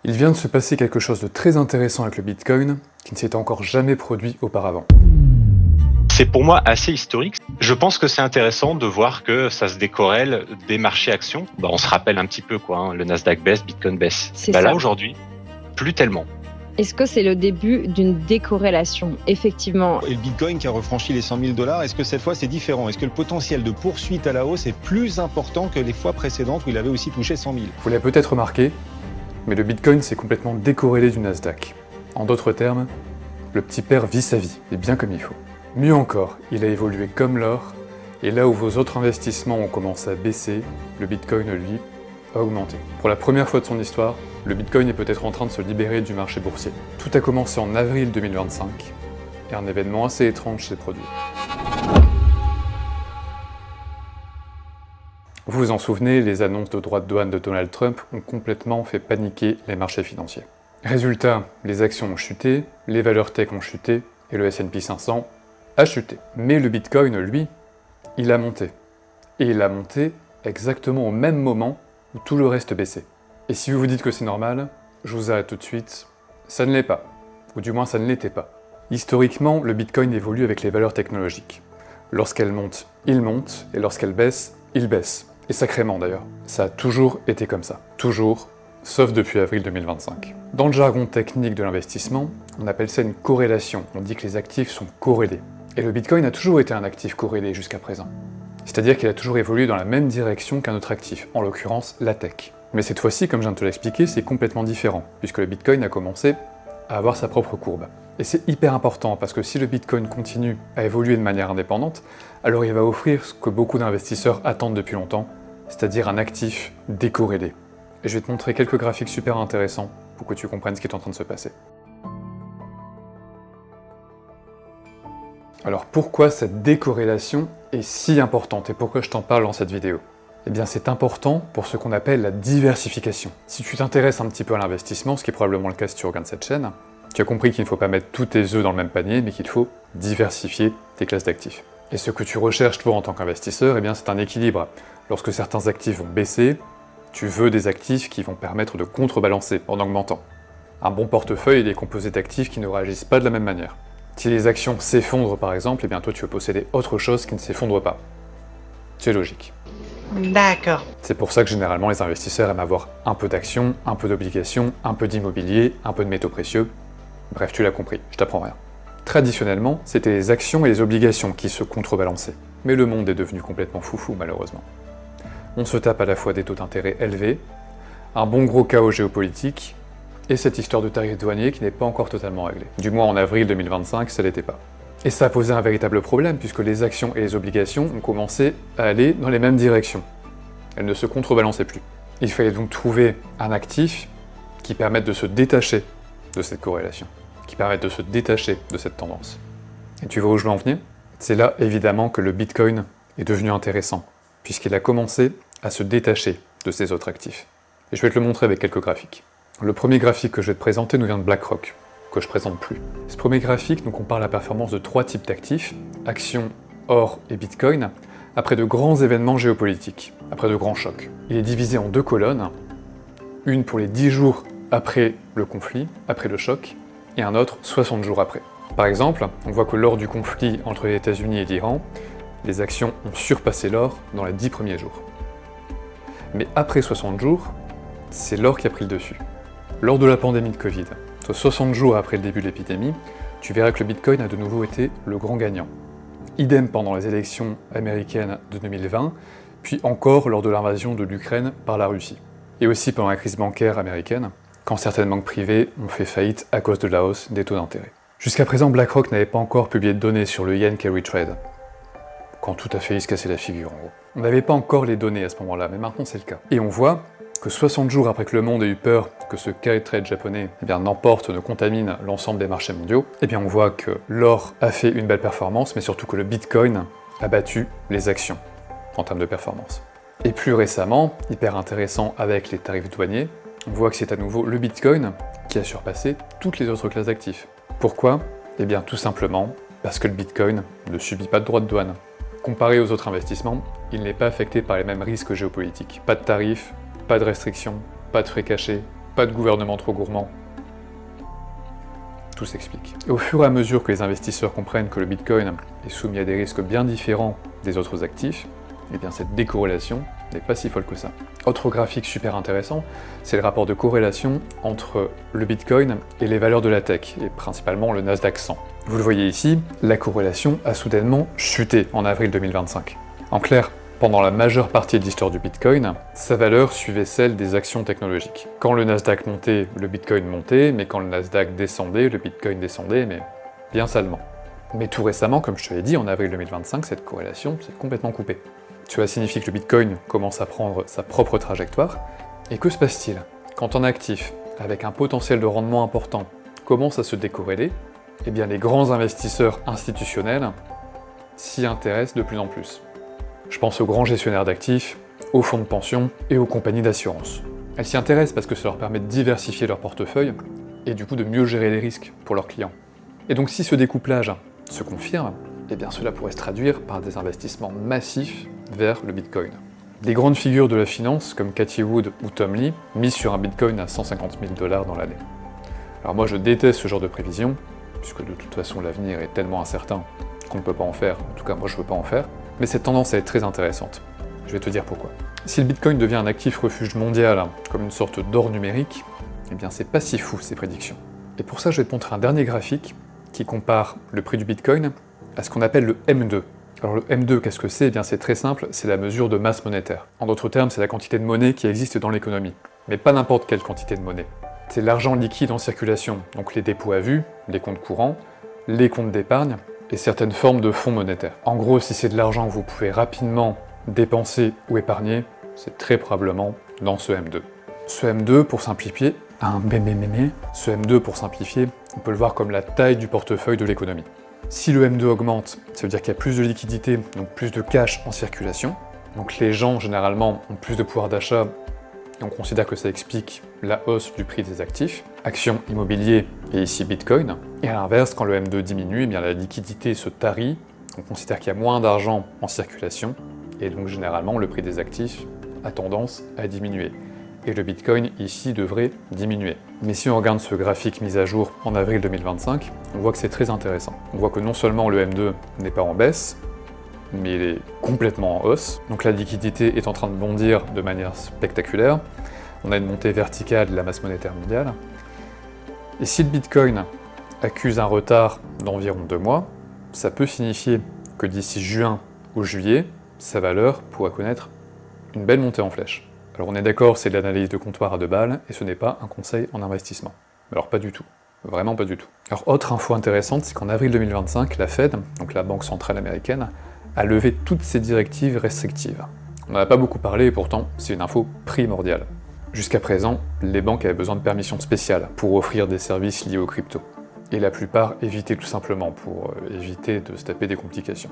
Il vient de se passer quelque chose de très intéressant avec le Bitcoin qui ne s'est encore jamais produit auparavant. C'est pour moi assez historique. Je pense que c'est intéressant de voir que ça se décorrèle des marchés actions. On se rappelle un petit peu le Nasdaq baisse, Bitcoin baisse. Là aujourd'hui, plus tellement. Est-ce que c'est le début d'une décorrélation, effectivement? Et le Bitcoin qui a refranchi les 100 000 $, est-ce que cette fois c'est différent? Est-ce que le potentiel de poursuite à la hausse est plus important que les fois précédentes où il avait aussi touché 100 000? Vous l'avez peut-être remarqué, mais le Bitcoin s'est complètement décorrélé du Nasdaq. En d'autres termes, le petit père vit sa vie, et bien comme il faut. Mieux encore, il a évolué comme l'or, et là où vos autres investissements ont commencé à baisser, le Bitcoin, lui, a augmenté. Pour la première fois de son histoire, le Bitcoin est peut-être en train de se libérer du marché boursier. Tout a commencé en avril 2025, et un événement assez étrange s'est produit. Vous vous en souvenez, les annonces de droits de douane de Donald Trump ont complètement fait paniquer les marchés financiers. Résultat, les actions ont chuté, les valeurs tech ont chuté, et le S&P 500 a chuté. Mais le Bitcoin, lui, il a monté. Et il a monté exactement au même moment où tout le reste baissait. Et si vous vous dites que c'est normal, je vous arrête tout de suite, ça ne l'est pas. Ou du moins ça ne l'était pas. Historiquement, le Bitcoin évolue avec les valeurs technologiques. Lorsqu'elles montent, il monte, et lorsqu'elles baissent, il baisse. Et sacrément d'ailleurs. Ça a toujours été comme ça. Toujours, sauf depuis avril 2025. Dans le jargon technique de l'investissement, on appelle ça une corrélation. On dit que les actifs sont corrélés. Et le Bitcoin a toujours été un actif corrélé jusqu'à présent. C'est-à-dire qu'il a toujours évolué dans la même direction qu'un autre actif, en l'occurrence la tech. Mais cette fois-ci, comme je viens de te l'expliquer, c'est complètement différent, puisque le Bitcoin a commencé à avoir sa propre courbe. Et c'est hyper important, parce que si le Bitcoin continue à évoluer de manière indépendante, alors il va offrir ce que beaucoup d'investisseurs attendent depuis longtemps, c'est-à-dire un actif décorrélé. Et je vais te montrer quelques graphiques super intéressants pour que tu comprennes ce qui est en train de se passer. Alors pourquoi cette décorrélation est si importante et pourquoi je t'en parle dans cette vidéo? Eh bien c'est important pour ce qu'on appelle la diversification. Si tu t'intéresses un petit peu à l'investissement, ce qui est probablement le cas si tu regardes cette chaîne, tu as compris qu'il ne faut pas mettre tous tes œufs dans le même panier, mais qu'il faut diversifier tes classes d'actifs. Et ce que tu recherches toi en tant qu'investisseur, eh bien c'est un équilibre. Lorsque certains actifs vont baisser, tu veux des actifs qui vont permettre de contrebalancer en augmentant. Un bon portefeuille est composé d'actifs qui ne réagissent pas de la même manière. Si les actions s'effondrent par exemple, eh bien toi tu veux posséder autre chose qui ne s'effondre pas. C'est logique. D'accord. C'est pour ça que généralement les investisseurs aiment avoir un peu d'actions, un peu d'obligations, un peu d'immobilier, un peu de métaux précieux. Bref, tu l'as compris, je t'apprends rien. Traditionnellement, c'était les actions et les obligations qui se contrebalançaient. Mais le monde est devenu complètement foufou malheureusement. On se tape à la fois des taux d'intérêt élevés, un bon gros chaos géopolitique, et cette histoire de tarifs douaniers qui n'est pas encore totalement réglée. Du moins en avril 2025, ça l'était pas. Et ça a posé un véritable problème, puisque les actions et les obligations ont commencé à aller dans les mêmes directions. Elles ne se contrebalançaient plus. Il fallait donc trouver un actif qui permette de se détacher de cette corrélation, qui permette de se détacher de cette tendance. Et tu vois où je veux en venir? C'est là, évidemment, que le Bitcoin est devenu intéressant, puisqu'il a commencé à se détacher de ces autres actifs. Et je vais te le montrer avec quelques graphiques. Le premier graphique que je vais te présenter nous vient de BlackRock, que je présente plus. Ce premier graphique nous compare la performance de 3 types d'actifs, actions, or et Bitcoin, après de grands événements géopolitiques, après de grands chocs. Il est divisé en 2 colonnes, une pour les 10 jours après le conflit, après le choc, et un autre 60 jours après. Par exemple, on voit que lors du conflit entre les États-Unis et l'Iran, les actions ont surpassé l'or dans les 10 premiers jours. Mais après 60 jours, c'est l'or qui a pris le dessus. Lors de la pandémie de Covid, soit 60 jours après le début de l'épidémie, tu verras que le Bitcoin a de nouveau été le grand gagnant. Idem pendant les élections américaines de 2020, puis encore lors de l'invasion de l'Ukraine par la Russie. Et aussi pendant la crise bancaire américaine, quand certaines banques privées ont fait faillite à cause de la hausse des taux d'intérêt. Jusqu'à présent, BlackRock n'avait pas encore publié de données sur le yen carry trade, quand tout a failli se casser la figure en gros. On n'avait pas encore les données à ce moment-là, mais maintenant c'est le cas. Et on voit que 60 jours après que le monde ait eu peur que ce carry trade japonais n'emporte, ne contamine l'ensemble des marchés mondiaux, on voit que l'or a fait une belle performance, mais surtout que le Bitcoin a battu les actions en termes de performance. Et plus récemment, hyper intéressant avec les tarifs douaniers, on voit que c'est à nouveau le Bitcoin qui a surpassé toutes les autres classes d'actifs. Pourquoi? Eh bien tout simplement parce que le Bitcoin ne subit pas de droits de douane. Comparé aux autres investissements, il n'est pas affecté par les mêmes risques géopolitiques. Pas de tarifs, pas de restrictions, pas de frais cachés, pas de gouvernement trop gourmand. Tout s'explique. Et au fur et à mesure que les investisseurs comprennent que le Bitcoin est soumis à des risques bien différents des autres actifs, eh bien cette décorrélation n'est pas si folle que ça. Autre graphique super intéressant, c'est le rapport de corrélation entre le Bitcoin et les valeurs de la tech, et principalement le Nasdaq 100. Vous le voyez ici, la corrélation a soudainement chuté en avril 2025. En clair, pendant la majeure partie de l'histoire du Bitcoin, sa valeur suivait celle des actions technologiques. Quand le Nasdaq montait, le Bitcoin montait, mais quand le Nasdaq descendait, le Bitcoin descendait, mais bien salement. Mais tout récemment, comme je te l'ai dit, en avril 2025, cette corrélation s'est complètement coupée. Cela signifie que le Bitcoin commence à prendre sa propre trajectoire. Et que se passe-t-il? Quand un actif, avec un potentiel de rendement important, commence à se décorréler, eh bien les grands investisseurs institutionnels s'y intéressent de plus en plus. Je pense aux grands gestionnaires d'actifs, aux fonds de pension et aux compagnies d'assurance. Elles s'y intéressent parce que ça leur permet de diversifier leur portefeuille et du coup de mieux gérer les risques pour leurs clients. Et donc si ce découplage se confirme, eh bien cela pourrait se traduire par des investissements massifs vers le Bitcoin. Des grandes figures de la finance comme Cathie Wood ou Tom Lee misent sur un Bitcoin à 150 000 $ dans l'année. Alors moi je déteste ce genre de prévision, puisque de toute façon l'avenir est tellement incertain qu'on ne peut pas en faire, en tout cas moi je ne veux pas en faire, mais cette tendance elle est très intéressante. Je vais te dire pourquoi. Si le Bitcoin devient un actif refuge mondial, comme une sorte d'or numérique, eh bien c'est pas si fou ces prédictions. Et pour ça je vais te montrer un dernier graphique qui compare le prix du Bitcoin à ce qu'on appelle le M2. Alors le M2, qu'est-ce que c'est? Eh bien c'est très simple, c'est la mesure de masse monétaire. En d'autres termes, c'est la quantité de monnaie qui existe dans l'économie. Mais pas n'importe quelle quantité de monnaie. C'est l'argent liquide en circulation, donc les dépôts à vue, les comptes courants, les comptes d'épargne, et certaines formes de fonds monétaires. En gros, si c'est de l'argent que vous pouvez rapidement dépenser ou épargner, c'est très probablement dans ce M2. Ce M2, pour simplifier, ce M2, pour simplifier, on peut le voir comme la taille du portefeuille de l'économie. Si le M2 augmente, ça veut dire qu'il y a plus de liquidité, donc plus de cash en circulation. Donc les gens, généralement, ont plus de pouvoir d'achat, et on considère que ça explique la hausse du prix des actifs, actions, immobilier et ici Bitcoin. Et à l'inverse, quand le M2 diminue, eh bien la liquidité se tarit, on considère qu'il y a moins d'argent en circulation, et donc généralement le prix des actifs a tendance à diminuer. Et le Bitcoin ici devrait diminuer. Mais si on regarde ce graphique mis à jour en avril 2025, on voit que c'est très intéressant. On voit que non seulement le M2 n'est pas en baisse, mais il est complètement en hausse. Donc la liquidité est en train de bondir de manière spectaculaire. On a une montée verticale de la masse monétaire mondiale. Et si le Bitcoin accuse un retard d'environ 2 mois, ça peut signifier que d'ici juin ou juillet, sa valeur pourra connaître une belle montée en flèche. Alors on est d'accord, c'est de l'analyse de comptoir à 2 balles, et ce n'est pas un conseil en investissement. Alors pas du tout. Vraiment pas du tout. Alors autre info intéressante, c'est qu'en avril 2025, la Fed, donc la Banque Centrale Américaine, a levé toutes ses directives restrictives. On n'en a pas beaucoup parlé, et pourtant c'est une info primordiale. Jusqu'à présent, les banques avaient besoin de permission spéciale pour offrir des services liés aux cryptos. Et la plupart évitaient tout simplement pour éviter de se taper des complications.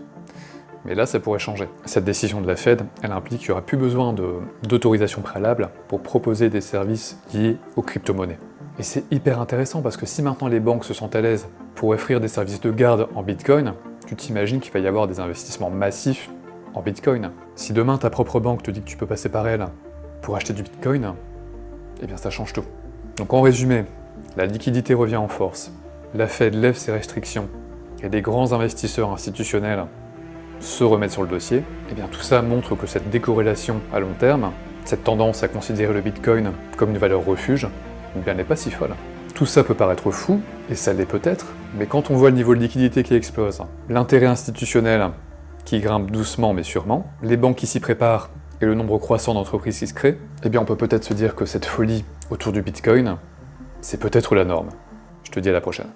Mais là, ça pourrait changer. Cette décision de la Fed, elle implique qu'il n'y aura plus besoin d'autorisation préalable pour proposer des services liés aux crypto-monnaies. Et c'est hyper intéressant parce que si maintenant les banques se sentent à l'aise pour offrir des services de garde en Bitcoin, tu t'imagines qu'il va y avoir des investissements massifs en Bitcoin. Si demain ta propre banque te dit que tu peux passer par elle pour acheter du Bitcoin, eh bien ça change tout. Donc en résumé, la liquidité revient en force, la Fed lève ses restrictions et des grands investisseurs institutionnels se remettre sur le dossier, et bien tout ça montre que cette décorrélation à long terme, cette tendance à considérer le Bitcoin comme une valeur refuge, eh bien n'est pas si folle. Tout ça peut paraître fou, et ça l'est peut-être, mais quand on voit le niveau de liquidité qui explose, l'intérêt institutionnel qui grimpe doucement mais sûrement, les banques qui s'y préparent et le nombre croissant d'entreprises qui se créent, eh bien on peut peut-être se dire que cette folie autour du Bitcoin, c'est peut-être la norme. Je te dis à la prochaine.